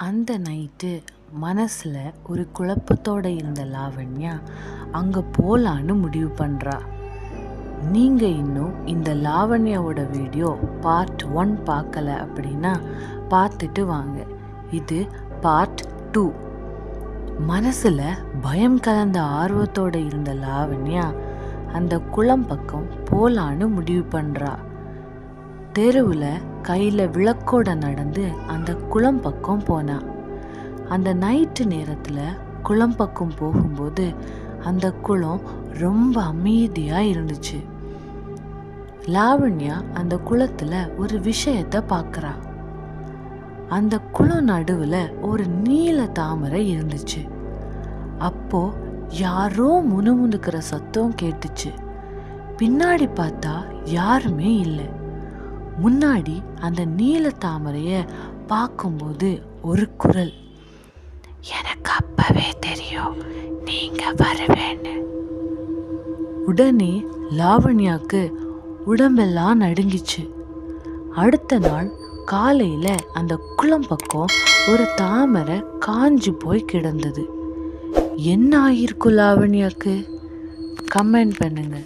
அந்த நைட்டு மனசில் ஒரு குழப்பத்தோடு இருந்த லாவண்யா அங்கே போகலான்னு முடிவு பண்ணுறா. நீங்கள் இன்னும் இந்த லாவண்யாவோட வீடியோ பார்ட் 1 பார்க்கல அப்படின்னா பார்த்துட்டு வாங்க. இது பார்ட் 2. மனசில் பயம் கலந்த ஆர்வத்தோடு இருந்த லாவண்யா அந்த குளம் பக்கம் போகலான்னு முடிவு பண்ணுறா. தெருவில் கையில் விளக்கோட நடந்து அந்த குளம் பக்கம் போனா. அந்த நைட்டு நேரத்தில் குளம் பக்கம் போகும்போது அந்த குளம் ரொம்ப அமைதியாக இருந்துச்சு. லாவண்யா அந்த குளத்தில் ஒரு விஷயத்தை பார்க்குறா. அந்த குளம் நடுவில் ஒரு நீல தாமரை இருந்துச்சு. அப்போ யாரோ முணுமுணுக்கிற சத்தம் கேட்டுச்சு. பின்னாடி பார்த்தா யாருமே இல்லை. முன்னாடி அந்த நீல தாமரைய பார்க்கும்போது ஒரு குரல், எனக்கு அப்பவே தெரியும் நீங்க வருவேன்னு. உடனே லாவண்யாக்கு உடம்பெல்லாம் நடுங்கிச்சு. அடுத்த நாள் காலையில அந்த குளம் பக்கம் ஒரு தாமரை காஞ்சு போய் கிடந்தது. என்ன ஆயிருக்கும் லாவண்யாக்கு? கமெண்ட் பண்ணுங்க.